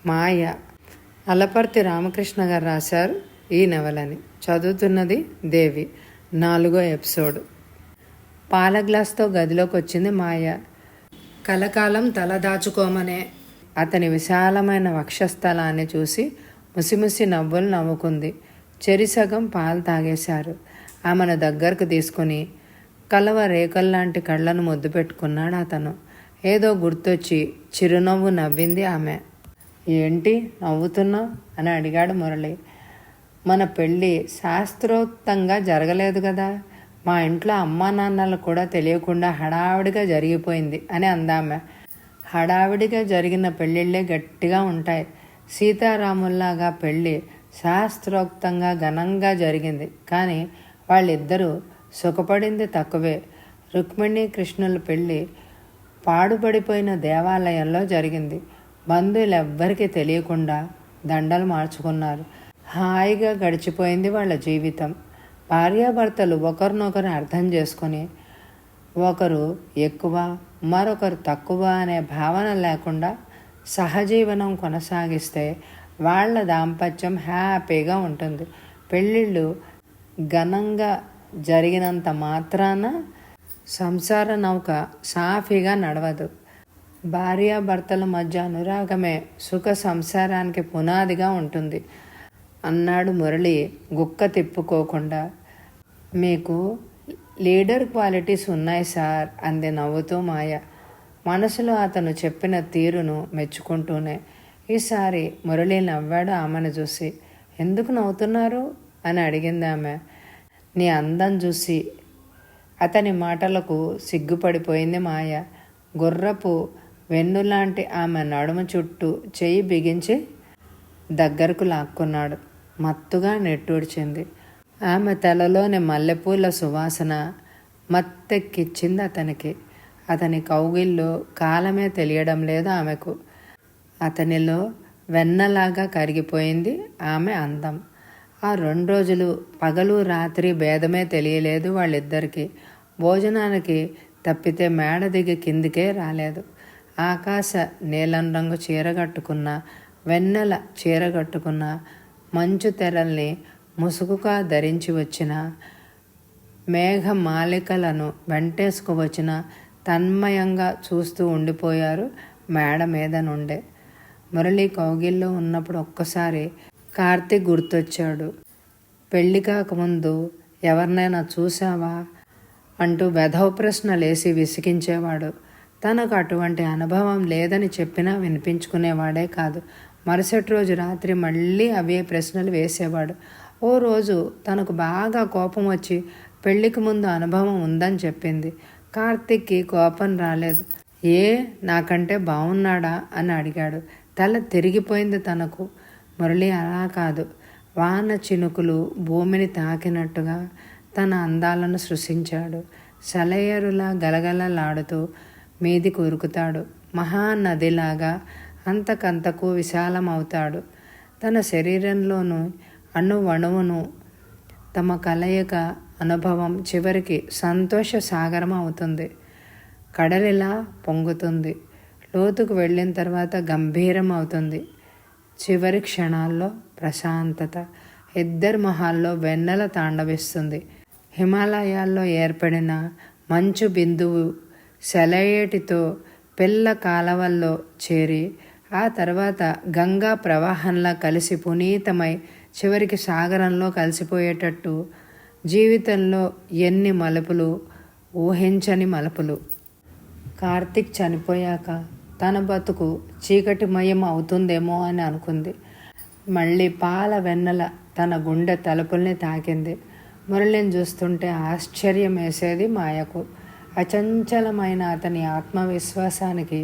మాయ. అలపర్తి రామకృష్ణ గారు రాశారు ఈ నవలని. చదువుతున్నది దేవి. 4వ ఎపిసోడ్. పాల గ్లాస్తో గదిలోకి వచ్చింది మాయ. కలకాలం తలదాచుకోమనే అతని విశాలమైన వక్షస్థలాన్ని చూసి ముసిముసి నవ్వులు నవ్వుకుంది. చెరిసగం పాలు తాగేశారు. ఆమెను దగ్గరకు తీసుకుని కలవ రేకల్లాంటి కళ్ళను ముద్దు పెట్టుకున్నాడు అతను. ఏదో గుర్తొచ్చి చిరునవ్వు నవ్వింది ఆమె. ఏంటి నవ్వుతున్నావు అని అడిగాడు మురళి. మన పెళ్ళి శాస్త్రోక్తంగా జరగలేదు కదా, మా ఇంట్లో అమ్మా నాన్నలు కూడా తెలియకుండా హడావిడిగా జరిగిపోయింది అని అందామె. హడావిడిగా జరిగిన పెళ్ళిళ్ళే గట్టిగా ఉంటాయి. సీతారాముల్లాగా పెళ్ళి శాస్త్రోక్తంగా ఘనంగా జరిగింది. కానీ వాళ్ళిద్దరూ సుఖపడింది తక్కువే. రుక్మిణి కృష్ణుల పెళ్ళి పాడుపడిపోయిన దేవాలయంలో జరిగింది. బంధువులెవ్వరికీ తెలియకుండా దండలు మార్చుకున్నారు. హాయిగా గడిచిపోయింది వాళ్ళ జీవితం. భార్యాభర్తలు ఒకరినొకరు అర్థం చేసుకొని ఒకరు ఎక్కువ మరొకరు తక్కువ అనే భావన లేకుండా సహజీవనం కొనసాగిస్తే వాళ్ళ దాంపత్యం హ్యాపీగా ఉంటుంది. పెళ్ళిళ్ళు ఘనంగా జరిగినంత మాత్రాన సంసార నౌక సాఫీగా నడవదు. భార్యాభర్తల మధ్య అనురాగమే సుఖ సంసారానికి పునాదిగా ఉంటుంది అన్నాడు మురళి గుక్క తిప్పుకోకుండా. మీకు లీడర్ క్వాలిటీస్ ఉన్నాయి సార్ అంది నవ్వుతూ మాయ, మనసులో అతను చెప్పిన తీరును మెచ్చుకుంటూనే. ఈసారి మురళి నవ్వాడు ఆమెను చూసి. ఎందుకు నవ్వుతున్నారు అని అడిగింది ఆమె. నీ అందం చూసి. అతని మాటలకు సిగ్గుపడిపోయింది మాయ. గుర్రపు వెన్నులాంటి ఆమె నడుము చుట్టూ చెయ్యి బిగించి దగ్గరకు లాక్కున్నాడు. మత్తుగా నెట్టూడ్చింది. ఆమె తలలోని మల్లెపూల సువాసన మత్తెక్కిచ్చింది అతనికి. అతని కౌగిల్లో కాలమే తెలియడం లేదు ఆమెకు. అతనిలో వెన్నలాగా కరిగిపోయింది ఆమె అందం. ఆ 2 రోజులు పగలు రాత్రి భేదమే తెలియలేదు వాళ్ళిద్దరికీ. భోజనానికి తప్పితే మేడ దిగి కిందికే రాలేదు. ఆకాశ నీలం రంగు చీరగట్టుకున్న, వెన్నెల చీరగట్టుకున్న, మంచు తెరల్ని ముసుగుగా ధరించి వచ్చిన, మేఘమాలికలను వెంటేసుకు వచ్చిన తన్మయంగా చూస్తూ ఉండిపోయారు మేడ మీద నుండే. మురళి కౌగిల్లో ఉన్నప్పుడు ఒక్కసారి కార్తీక్ గుర్తొచ్చాడు. పెళ్లి కాకముందు ఎవరినైనా చూసావా అంటూ వెధవ ప్రశ్నలేసి విసిగించేవాడు. తనకు అటువంటి అనుభవం లేదని చెప్పినా వినిపించుకునేవాడే కాదు. మరుసటి రోజు రాత్రి మళ్ళీ అవే ప్రశ్నలు వేసేవాడు. ఓ రోజు తనకు బాగా కోపం వచ్చి పెళ్లికి ముందు అనుభవం ఉందని చెప్పింది. కార్తీక్కి కోపం రాలేదు. నాకంటే బాగున్నాడా అని అడిగాడు. తల తిరిగిపోయింది తనకు. మురళి అలా కాదు. వాన చినుకులు భూమిని తాకినట్టుగా తన అందాలను సృష్టించాడు. సెలయేరులా గలగలలాడుతూ మీదికి ఉరుకుతాడు. మహానదిలాగా అంతకంతకు విశాలమవుతాడు. తన శరీరంలోనూ అణువణువును తమ కలయిక అనుభవం చివరికి సంతోష సాగరం అవుతుంది. కడలిలా పొంగుతుంది. లోతుకు వెళ్ళిన తర్వాత గంభీరం అవుతుంది. చివరి క్షణాల్లో ప్రశాంతత. ఇద్దరి మొహాల్లో వెన్నెల తాండవిస్తుంది. హిమాలయాల్లో ఏర్పడిన మంచు బిందువు సెలయేటితో పిల్ల కాలవల్లో చేరి ఆ తర్వాత గంగా ప్రవాహంలా కలిసి పునీతమై చివరికి సాగరంలో కలిసిపోయేటట్టు జీవితంలో ఎన్ని మలుపులు, ఊహించని మలుపులు. కార్తీక్ చనిపోయాక తన బతుకు చీకటిమయం అవుతుందేమో అని అనుకుంది. మళ్ళీ పాల వెన్నెల తన గుండె తలుపుల్ని తాకింది. మురళిని చూస్తుంటే ఆశ్చర్యం వేసేది మాయకు. అచంచలమైన అతని ఆత్మవిశ్వాసానికి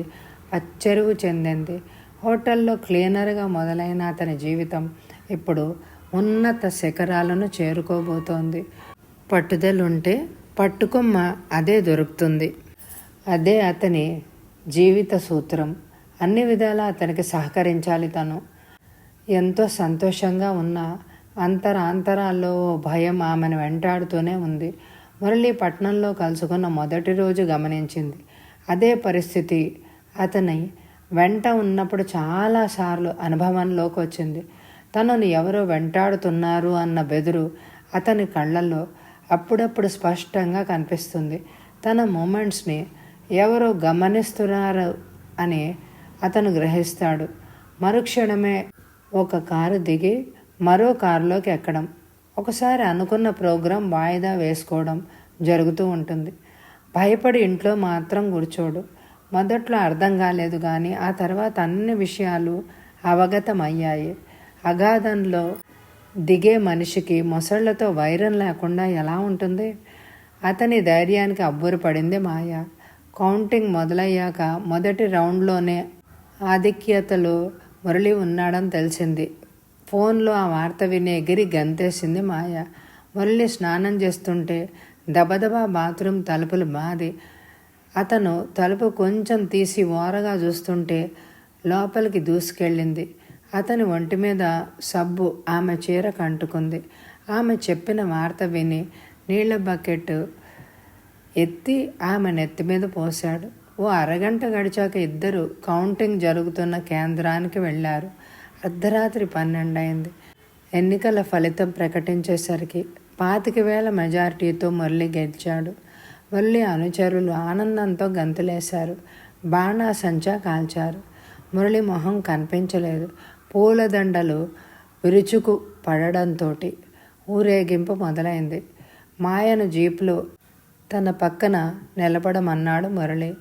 అచ్చెరువు చెందింది. హోటల్లో క్లీనర్గా మొదలైన అతని జీవితం ఇప్పుడు ఉన్నత శిఖరాలను చేరుకోబోతోంది. పట్టుదలుంటే పట్టుకొమ్మ అదే దొరుకుతుంది. అదే అతని జీవిత సూత్రం. అన్ని విధాలా అతనికి సహకరించాలి తను. ఎంతో సంతోషంగా ఉన్న అంతరాంతరాల్లో భయం ఆమెను వెంటాడుతూనే ఉంది. మురళి పట్నంలో కలుసుకున్న మొదటి రోజు గమనించింది. అదే పరిస్థితి అతని వెంట ఉన్నప్పుడు చాలాసార్లు అనుభవంలోకి వచ్చింది. తనను ఎవరో వెంటాడుతున్నారు అన్న బెదురు అతని కళ్ళల్లో అప్పుడప్పుడు స్పష్టంగా కనిపిస్తుంది. తన మూమెంట్స్ని ఎవరో గమనిస్తున్నారు అని అతను గ్రహిస్తాడు. మరుక్షణమే ఒక కారు దిగి మరో కారులోకి ఎక్కడం, ఒకసారి అనుకున్న ప్రోగ్రాం వాయిదా వేసుకోవడం జరుగుతూ ఉంటుంది. భయపడి ఇంట్లో మాత్రం కూర్చోడు. మొదట్లో అర్థం కాలేదు, కానీ ఆ తర్వాత అన్ని విషయాలు అవగతమయ్యాయి. అగాధంలో దిగే మనిషికి మొసళ్లతో వైరం లేకుండా ఎలా ఉంటుంది? అతని ధైర్యానికి అబ్బురపడింది మాయ. కౌంటింగ్ మొదలయ్యాక మొదటి రౌండ్లోనే ఆధిక్యతలో మురళి ఉన్నాడని తెలిసింది. ఫోన్లో ఆ వార్త విని ఎగిరి గంతేసింది మాయ. మురళి స్నానం చేస్తుంటే దబదబా బాత్రూమ్ తలుపులు బాది అతను తలుపు కొంచెం తీసి ఓరగా చూస్తుంటే లోపలికి దూసుకెళ్ళింది. అతని ఒంటి మీద సబ్బు ఆమె చీరకు అంటుకుంది. ఆమె చెప్పిన వార్త విని నీళ్ల బకెట్ ఎత్తి ఆమె నెత్తి మీద పోశాడు. ఓ అరగంట గడిచాక ఇద్దరు కౌంటింగ్ జరుగుతున్న కేంద్రానికి వెళ్ళారు. అర్ధరాత్రి 12 అయింది. ఎన్నికల ఫలితం ప్రకటించేసరికి 25,000 మెజారిటీతో మురళి గెలిచాడు. మురళి అనుచరులు ఆనందంతో గంతులేశారు. బాణాసంచా కాల్చారు. మురళి మొహం కనిపించలేదు. పూలదండలు విరుచుకు పడడంతో ఊరేగింపు మొదలైంది. మాయను జీప్లో తన పక్కన నిలబడమన్నాడు మురళి.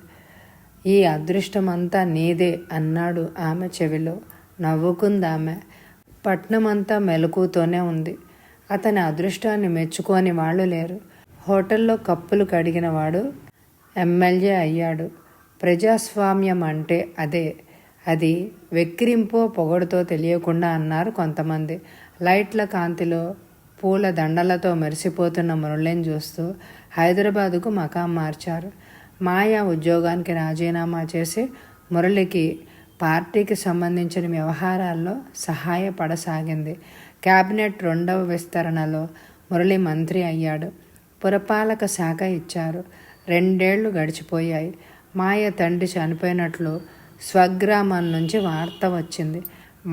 ఈ అదృష్టమంతా నీదే అన్నాడు ఆమె చెవిలో. నవ్వుకుందామె. పట్నమంతా మెలకుతోనే ఉంది. అతని అదృష్టాన్ని మెచ్చుకోని వాళ్ళు లేరు. హోటల్లో కప్పులు కడిగిన వాడు ఎమ్మెల్యే అయ్యాడు. ప్రజాస్వామ్యం అంటే అదే. అది వెక్కిరింపో పొగడుతో తెలియకుండా అన్నారు కొంతమంది. లైట్ల కాంతిలో పూల దండలతో మెరిసిపోతున్న మురళిని చూస్తూ హైదరాబాదుకు మకాం మార్చారు. మాయ ఉద్యోగానికి రాజీనామా చేసి మురళికి పార్టీకి సంబంధించిన వ్యవహారాల్లో సహాయపడసాగింది. క్యాబినెట్ 2వ విస్తరణలో మురళి మంత్రి అయ్యాడు. పురపాలక శాఖ ఇచ్చారు. 2 ఏళ్లు గడిచిపోయాయి. మాయ తండ్రి చనిపోయినట్లు స్వగ్రామం నుంచి వార్త వచ్చింది.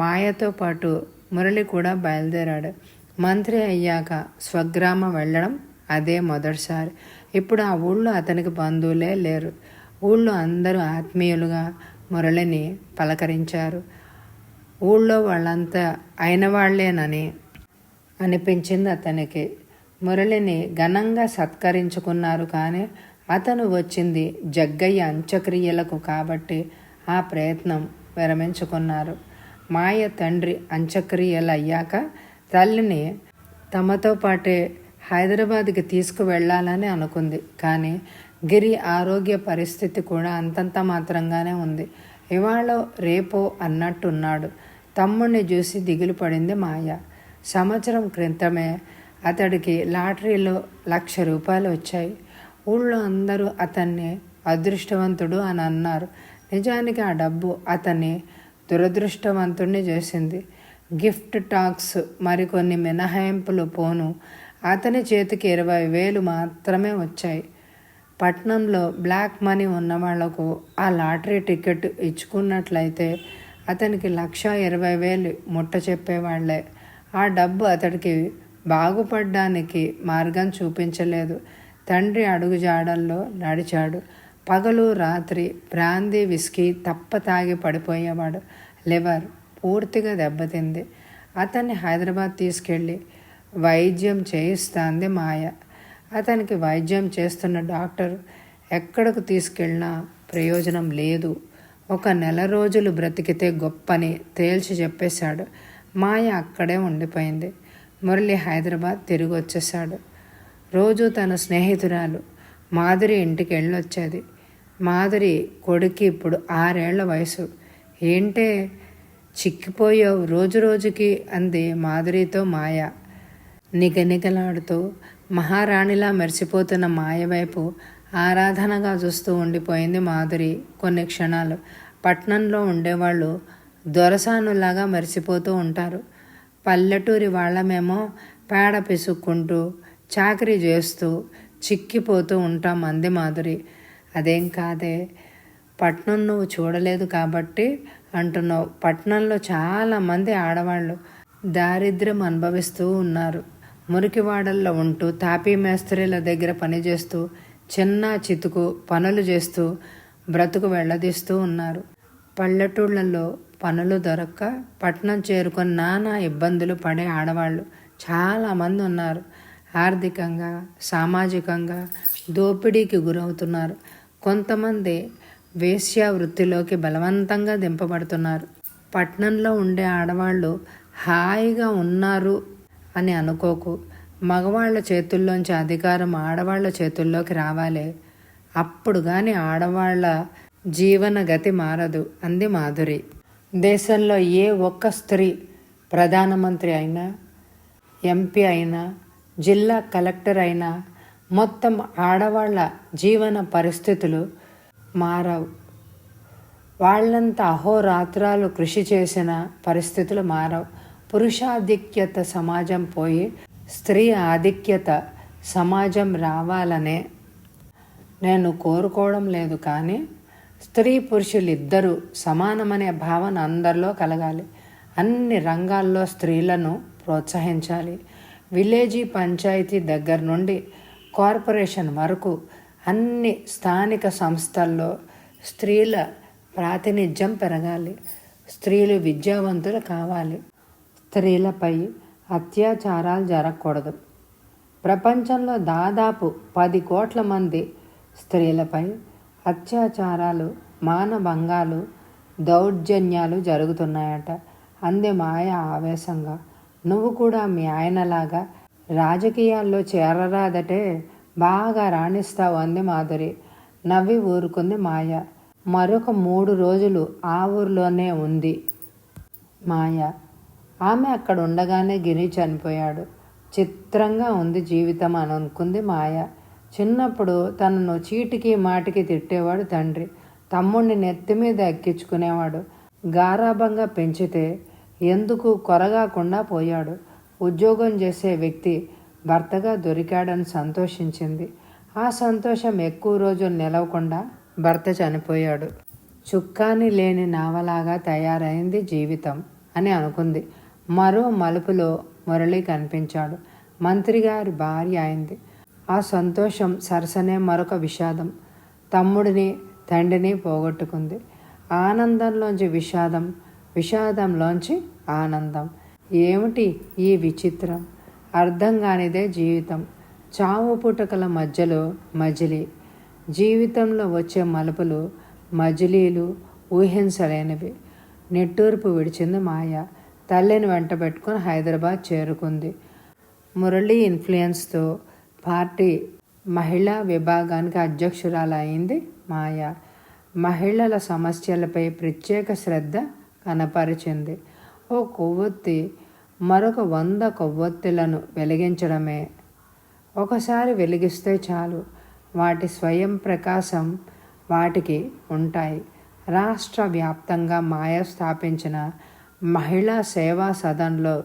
మాయతో పాటు మురళి కూడా బయలుదేరాడు. మంత్రి అయ్యాక స్వగ్రామం వెళ్ళడం అదే మొదటిసారి. ఇప్పుడు ఆ ఊళ్ళో అతనికి బంధువులే లేరు. ఊళ్ళో అందరూ ఆత్మీయులుగా మురళిని పలకరించారు. ఊళ్ళో వాళ్ళంతా అయిన వాళ్లేనని అనిపించింది అతనికి. మురళిని ఘనంగా సత్కరించుకున్నారు. కానీ అతను వచ్చింది జగ్గయ్య అంత్యక్రియలకు కాబట్టి ఆ ప్రయత్నం విరమించుకున్నారు. మాయ తండ్రి అంత్యక్రియలు అయ్యాక తల్లిని తమతో పాటే హైదరాబాద్కి తీసుకువెళ్ళాలని అనుకుంది. కానీ గిరి ఆరోగ్య పరిస్థితి కూడా అంతంత మాత్రంగానే ఉంది. ఇవాళ రేపో అన్నట్టున్నాడు. తమ్ముడిని చూసి దిగులు పడింది మాయ. సంవత్సరం క్రితమే అతడికి లాటరీలో 1,00,000 రూపాయలు వచ్చాయి. ఊళ్ళో అందరూ అతన్ని అదృష్టవంతుడు అని అన్నారు. నిజానికి ఆ డబ్బు అతన్ని దురదృష్టవంతుడిని చేసింది. గిఫ్ట్ టాక్స్ మరికొన్ని మినహాయింపులు పోను అతని చేతికి 20,000 మాత్రమే వచ్చాయి. పట్నంలో బ్లాక్ మనీ ఉన్నవాళ్లకు ఆ లాటరీ టికెట్ ఇచ్చుకున్నట్లయితే అతనికి 1,20,000 ముట్ట చెప్పేవాళ్లే. ఆ డబ్బు అతడికి బాగుపడ్డానికి మార్గం చూపించలేదు. తండ్రి అడుగుజాడల్లో నడిచాడు. పగలు రాత్రి బ్రాందీ విస్కీ తప్ప తాగి పడిపోయేవాడు. లివర్ పూర్తిగా దెబ్బతింది. అతన్ని హైదరాబాద్ తీసుకెళ్ళి వైద్యం చేయిస్తాంది మాయ. అతనికి వైద్యం చేస్తున్న డాక్టర్ ఎక్కడకు తీసుకెళ్ళినా ప్రయోజనం లేదు, 1 నెల రోజులు బ్రతికితే గొప్పని తేల్చి చెప్పేశాడు. మాయ అక్కడే ఉండిపోయింది. మురళి హైదరాబాద్ తిరిగి వచ్చేశాడు. రోజు తన స్నేహితురాలు మాధురి ఇంటికి వెళ్ళొచ్చేది. మాధురి కొడుకు ఇప్పుడు 6 ఏళ్ల వయసు. ఏంటే చిక్కిపోయావు రోజు రోజుకి అంది మాధురితో మాయ. నిగనిగలాడుతూ మహారాణిలా మెరిసిపోతున్న మాయ వైపు ఆరాధనగా చూస్తూ ఉండిపోయింది మాధురి కొన్ని క్షణాలు. పట్నంలో ఉండేవాళ్ళు దొరసానులాగా మెరిసిపోతూ ఉంటారు. పల్లెటూరి వాళ్ళమేమో పేడ పిసుక్కుంటూ చాకరీ చేస్తూ చిక్కిపోతూ ఉంటాం అంది మాధురి. అదేం కాదే, పట్నం నువ్వు చూడలేదు కాబట్టి అంటున్నావు. పట్నంలో చాలామంది ఆడవాళ్ళు దారిద్ర్యం అనుభవిస్తూ ఉన్నారు. మురికివాడల్లో ఉంటూ తాపీ మేస్త్రీల దగ్గర పనిచేస్తూ చిన్న చితుకు పనులు చేస్తూ బ్రతుకు వెళ్ళదీస్తూ ఉన్నారు. పల్లెటూళ్ళల్లో పనులు దొరక్క పట్నం చేరుకొని నానా ఇబ్బందులు పడే ఆడవాళ్ళు చాలామంది ఉన్నారు. ఆర్థికంగా సామాజికంగా దోపిడీకి గురవుతున్నారు. కొంతమంది వేశ్యా వృత్తిలోకి బలవంతంగా దింపబడుతున్నారు. పట్నంలో ఉండే ఆడవాళ్ళు హాయిగా ఉన్నారు అని అనుకోకు. మగవాళ్ళ చేతుల్లోంచి అధికారం ఆడవాళ్ళ చేతుల్లోకి రావాలి. అప్పుడు కానీ ఆడవాళ్ళ జీవన గతి మారదు అంది మాధురి. దేశంలో ఏ ఒక్క స్త్రీ ప్రధానమంత్రి అయినా, ఎంపీ అయినా, జిల్లా కలెక్టర్ అయినా మొత్తం ఆడవాళ్ళ జీవన పరిస్థితులు మారవు. వాళ్ళంతా అహోరాత్రాలు కృషి చేసిన పరిస్థితులు మారవు. పురుషాధిక్యత సమాజం పోయి స్త్రీ ఆధిక్యత సమాజం రావాలనే నేను కోరుకోవడం లేదు. కానీ స్త్రీ పురుషులు ఇద్దరూ సమానమనే భావన అందరిలో కలగాలి. అన్ని రంగాల్లో స్త్రీలను ప్రోత్సహించాలి. విలేజీ పంచాయతీ దగ్గర నుండి కార్పొరేషన్ వరకు అన్ని స్థానిక సంస్థల్లో స్త్రీల ప్రాతినిధ్యం పెరగాలి. స్త్రీలు విద్యావంతులు కావాలి. స్త్రీలపై అత్యాచారాలు జరగకూడదు. ప్రపంచంలో దాదాపు 10 కోట్ల మంది స్త్రీలపై అత్యాచారాలు, మానభంగాలు, దౌర్జన్యాలు జరుగుతున్నాయట అంది మాయ ఆవేశంగా. నువ్వు కూడా మీ ఆయనలాగా రాజకీయాల్లో చేరరాదటే, బాగా రాణిస్తావు అంది మాధురి. నవ్వి ఊరుకుంది మాయ. మరొక 3 రోజులు ఆ ఊర్లోనే ఉంది మాయ. ఆమె అక్కడ ఉండగానే గిరి చనిపోయాడు. చిత్రంగా ఉంది జీవితం అని అనుకుంది మాయ. చిన్నప్పుడు తనను చీటికి మాటికి తిట్టేవాడు తండ్రి. తమ్ముడిని నెత్తి మీద ఎక్కించుకునేవాడు. గారాబంగా పెంచితే ఎందుకు కొరగాకుండా పోయాడు. ఉద్యోగం చేసే వ్యక్తి భర్తగా దొరికాడని సంతోషించింది. ఆ సంతోషం ఎక్కువ రోజులు నిలవకుండా భర్త చనిపోయాడు. చుక్కాని లేని నావలాగా తయారైంది జీవితం అని అనుకుంది. మరో మలుపులో మురళి కనిపించాడు. మంత్రిగారి భార్య అయింది. ఆ సంతోషం సరసనే మరొక విషాదం. తమ్ముడిని తండ్రిని పోగొట్టుకుంది. ఆనందంలోంచి విషాదం, విషాదంలోంచి ఆనందం. ఏమిటి ఈ విచిత్రం? అర్థం కానిదే జీవితం. చావు పుట్టుకల మధ్యలో మజిలీ. జీవితంలో వచ్చే మలుపులు మజిలీలు ఊహించలేనివి. నిట్టూర్పు విడిచింది మాయ. తల్లిని వెంట పెట్టుకుని హైదరాబాద్ చేరుకుంది. మురళి ఇన్ఫ్లుయెన్స్తో పార్టీ మహిళా విభాగానికి అధ్యక్షురాలు అయింది మాయ. మహిళల సమస్యలపై ప్రత్యేక శ్రద్ధ కనపరిచింది. ఓ కొవ్వొత్తి మరొక 100 కొవ్వొత్తులను వెలిగించడమే. ఒకసారి వెలిగిస్తే చాలు, వాటి స్వయం ప్రకాశం వాటికి ఉంటాయి. రాష్ట్ర వ్యాప్తంగా మాయ స్థాపించిన మహిళా సేవా సదన్లో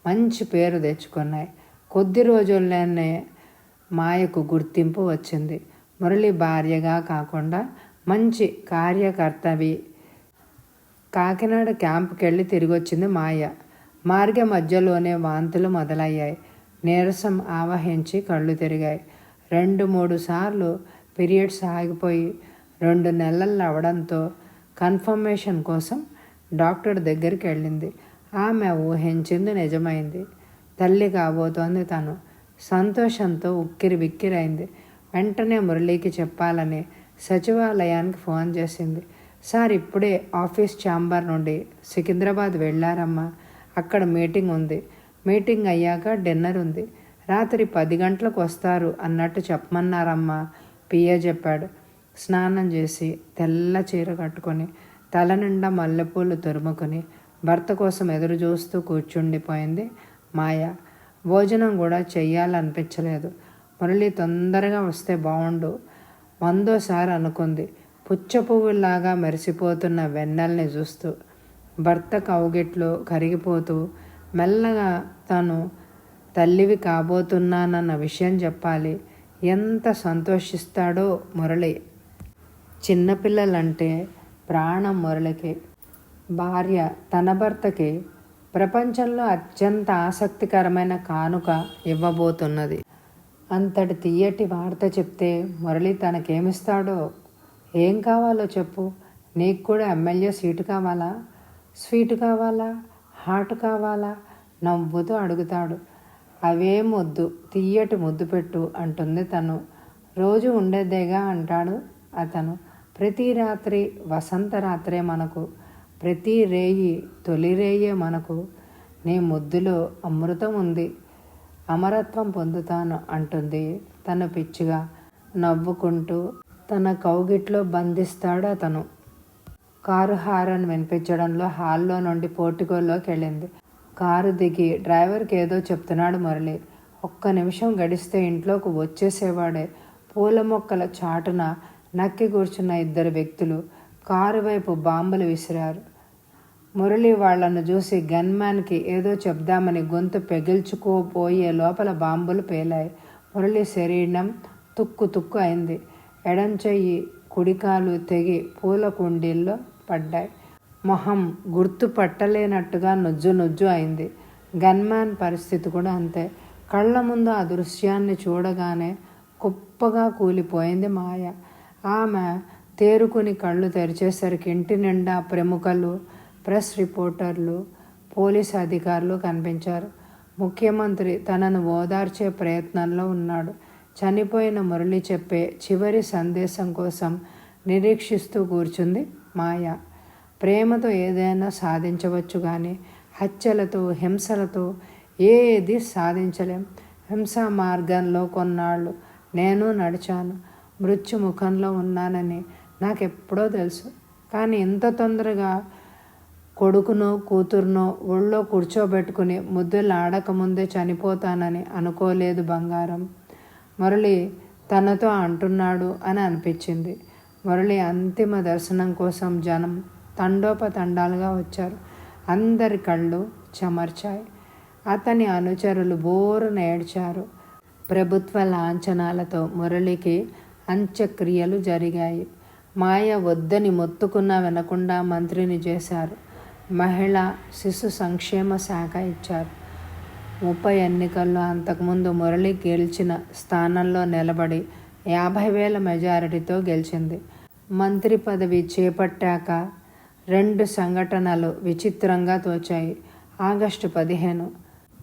మంచి పేరు తెచ్చుకున్నాయి. కొద్ది రోజుల్లోనే మాయకు గుర్తింపు వచ్చింది. మురళి భార్యగా కాకుండా మంచి కార్యకర్తవి. కాకినాడ క్యాంపుకి వెళ్ళి తిరిగి వచ్చింది మాయ. మార్గ మధ్యలోనే వాంతులు మొదలయ్యాయి. నీరసం ఆవహించి కళ్ళు తిరిగాయి. 2-3 సార్లు పీరియడ్స్ ఆగిపోయి 2 నెలలు అవడంతో కన్ఫర్మేషన్ కోసం డాక్టర్ దగ్గరికి వెళ్ళింది. ఆమె ఊహించింది నిజమైంది. తల్లి కాబోతోంది తను. సంతోషంతో ఉక్కిరి బిక్కిరైంది. వెంటనే మురళికి చెప్పాలని సచివాలయానికి ఫోన్ చేసింది. సార్ ఇప్పుడే ఆఫీస్ ఛాంబర్ నుండి సికింద్రాబాద్ వెళ్ళారమ్మా. అక్కడ మీటింగ్ ఉంది. మీటింగ్ అయ్యాక డిన్నర్ ఉంది. రాత్రి 10 గంటలకు వస్తారు అన్నట్టు చెప్పమన్నారమ్మా. పిఏ చెప్పాడు. స్నానం చేసి తెల్ల చీర కట్టుకొని తల నిండా మల్లెపూలు తురుముకొని భర్త కోసం ఎదురు చూస్తూ కూర్చుండిపోయింది మాయ. భోజనం కూడా చెయ్యాలనిపించలేదు. మురళి తొందరగా వస్తే బాగుండు 100సారి అనుకుంది. పుచ్చ పువ్వులాగా మెరిసిపోతున్న వెన్నెల్ని చూస్తూ. భర్త కౌగిట్లో కరిగిపోతూ మెల్లగా తను తల్లివి కాబోతున్నానన్న విషయం చెప్పాలి. ఎంత సంతోషిస్తాడో మురళి. చిన్నపిల్లలంటే ప్రాణం మురళికి. భార్య తన భర్తకి ప్రపంచంలో అత్యంత ఆసక్తికరమైన కానుక ఇవ్వబోతున్నది. అంతటి తీయటి వార్త చెప్తే మురళి తనకేమిస్తాడో. ఏం కావాలో చెప్పు. నీకు కూడా ఎమ్మెల్యే సీటు కావాలా, స్వీటు కావాలా, హాట్ కావాలా నవ్వుతూ అడుగుతాడు. అవేం వద్దు, తీయటి ముద్దు పెట్టు అంటుంది తను. రోజు ఉండేదేగా అంటాడు అతను. ప్రతి రాత్రి వసంత రాత్రే మనకు, ప్రతి రేయి తొలి రేయే మనకు. నీ ముద్దులో అమృతం ఉంది, అమరత్వం పొందుతాను అంటుంది తను పిచ్చిగా. నవ్వుకుంటూ తన కౌగిట్లో బంధిస్తాడు అతను. కారు హారన్ వినిపించడంలో హాల్లో నుండి పోర్టికోలోకి వెళ్ళింది. కారు దిగి డ్రైవర్కి ఏదో చెప్తున్నాడు మురళి. ఒక్క నిమిషం గడిస్తే ఇంట్లోకి వచ్చేసేవాడే. పూల మొక్కల చాటున నక్కి కూర్చున్న ఇద్దరు వ్యక్తులు కారు వైపు బాంబులు విసిరారు. మురళి వాళ్లను చూసి గన్మ్యాన్కి ఏదో చెప్దామని గొంతు పెగిల్చుకోపోయే లోపల బాంబులు పేలాయి. మురళి శరీరం తుక్కు తుక్కు అయింది. ఎడం చెయ్యి కుడికాలు తెగి పూల కుండీల్లో పడ్డాయి. మొహం గుర్తుపట్టలేనట్టుగా నుజ్జు నుజ్జు అయింది. గన్మ్యాన్ పరిస్థితి కూడా అంతే. కళ్ళ ముందు ఆ దృశ్యాన్ని చూడగానే కుప్పగా కూలిపోయింది మాయ. ఆమె తేరుకుని కళ్ళు తెరిచేసరికి ఇంటి నిండా ప్రముఖులు, ప్రెస్ రిపోర్టర్లు, పోలీస్ అధికారులు కనిపించారు. ముఖ్యమంత్రి తనను ఓదార్చే ప్రయత్నంలో ఉన్నాడు. చనిపోయిన మురళి చెప్పే చివరి సందేశం కోసం నిరీక్షిస్తూ కూర్చుంది మాయ. ప్రేమతో ఏదైనా సాధించవచ్చు కానీ హత్యలతో, హింసలతో ఏది సాధించలేం. హింసా మార్గంలో కొన్నాళ్ళు నేను నడిచాను. మృత్యుముఖంలో ఉన్నానని నాకెప్పుడో తెలుసు. కానీ ఇంత తొందరగా కొడుకునో కూతురునో ఒళ్ళో కూర్చోబెట్టుకుని ముద్దులు ఆడకముందే చనిపోతానని అనుకోలేదు బంగారం. మురళి తనతో అంటున్నాడు అని అనిపించింది. మురళి అంతిమ దర్శనం కోసం జనం తండోపతండాలుగా వచ్చారు. అందరి కళ్ళు చెమర్చాయి. అతని అనుచరులు బోరున ఏడ్చారు. ప్రభుత్వ లాంఛనాలతో మురళికి అంత్యక్రియలు జరిగాయి. మాయ వద్దని మొత్తుకున్నా వినకుండా మంత్రిని చేశారు. మహిళా శిశు సంక్షేమ శాఖ ఇచ్చారు. 30 ఎన్నికల్లో అంతకుముందు మురళి గెలిచిన స్థానంలో నిలబడి 50,000 మెజారిటీతో గెలిచింది. మంత్రి పదవి చేపట్టాక 2 సంఘటనలు విచిత్రంగా తోచాయి. ఆగస్టు 15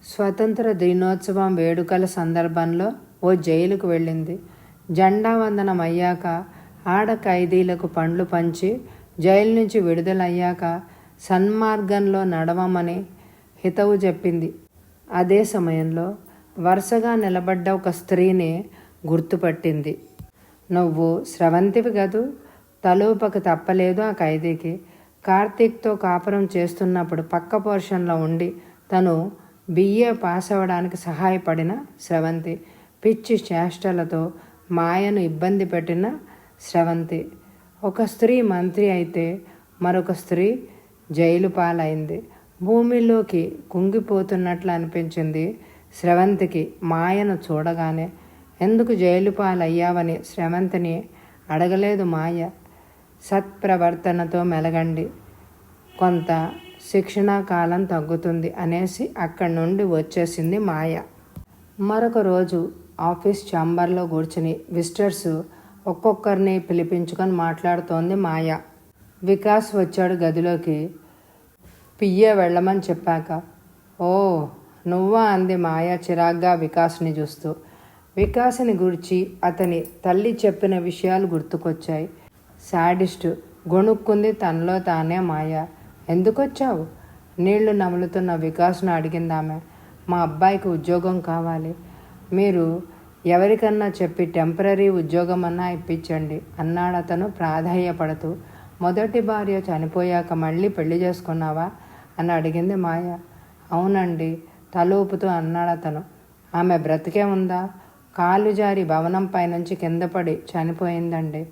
స్వతంత్ర దినోత్సవం వేడుకల సందర్భంలో ఓ జైలుకు వెళ్ళింది. జెండా వందనం అయ్యాక ఆడ ఖైదీలకు పండ్లు పంచి జైలు నుంచి విడుదలయ్యాక సన్మార్గంలో నడవమని హితవు చెప్పింది. అదే సమయంలో వరుసగా నిలబడ్డ ఒక స్త్రీని గుర్తుపట్టింది. నువ్వు స్రవంతివి గదు. తలూపకు తప్పలేదు ఆ ఖైదీకి. కార్తీక్తో కాపురం చేస్తున్నప్పుడు పక్క పోర్షన్లో ఉండి తను BA పాస్ అవ్వడానికి సహాయపడిన స్రవంతి. పిచ్చి చేష్టలతో మాయను ఇబ్బంది పెట్టిన స్రవంతి. ఒక స్త్రీ మంత్రి అయితే మరొక స్త్రీ జైలు పాలైంది. భూమిలోకి కుంగిపోతున్నట్లు అనిపించింది స్రవంతికి మాయను చూడగానే. ఎందుకు జైలు పాలయ్యావని స్రవంతిని అడగలేదు మాయ. సత్ప్రవర్తనతో మెలగండి, కొంత శిక్షణా కాలం తగ్గుతుంది అనేసి అక్కడి నుండి వచ్చేసింది మాయ. మరొక రోజు ఆఫీస్ ఛాంబర్లో కూర్చుని విజిటర్స్ ఒక్కొక్కరిని పిలిపించుకొని మాట్లాడుతోంది మాయ. వికాస్ వచ్చాడు గదిలోకి. పియ్య వెళ్ళమని చెప్పాక. ఓ నువ్వా అంది మాయ చిరాగ్గా వికాస్ని చూస్తూ. వికాస్ని గురించి అతని తల్లి చెప్పిన విషయాలు గుర్తుకొచ్చాయి. శాడిస్టు గొణుక్కుంది తనలో తానే మాయ. ఎందుకొచ్చావు? నీళ్లు నములుతున్న వికాస్ను అడిగిందామె. మా అబ్బాయికి ఉద్యోగం కావాలి. మీరు ఎవరికన్నా చెప్పి టెంపరీ ఉద్యోగం అన్నా ఇప్పించండి అన్నాడతను ప్రాధాన్యపడుతూ. మొదటి భార్య చనిపోయాక మళ్ళీ పెళ్లి చేసుకున్నావా అని అడిగింది మాయ. అవునండి తలూపుతూ అన్నాడతను. ఆమె బ్రతికే ఉందా? కాలు జారి భవనం పైనుంచి కింద పడి చనిపోయిందండి.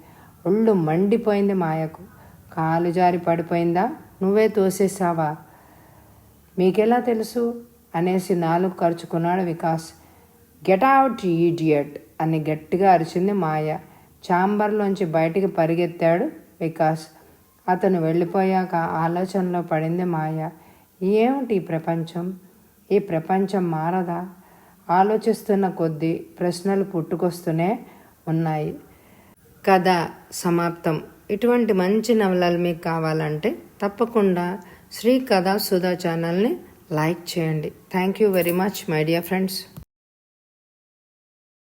ఒళ్ళు మండిపోయింది మాయకు. కాలు జారి పడిపోయిందా? నువ్వే తోసేసావా? మీకెలా తెలుసు అనేసి నాలుగు ఖర్చుకున్నాడు వికాస్. గెట్ అవుట్ ఈడియట్ అని గట్టిగా అరిచింది మాయ. ఛాంబర్లోంచి బయటికి పరిగెత్తాడు వికాస్. అతను వెళ్ళిపోయాక ఆలోచనలో పడింది మాయ. ఏమిటి ఈ ప్రపంచం? ఈ ప్రపంచం మారదా? ఆలోచిస్తున్న కొద్దీ ప్రశ్నలు పుట్టుకొస్తూనే ఉన్నాయి. కథ సమాప్తం. ఇటువంటి మంచి నవలలు మీకు కావాలంటే తప్పకుండా శ్రీ కథా సుధా ఛానల్ని లైక్ చేయండి. Thank you very much my dear friends.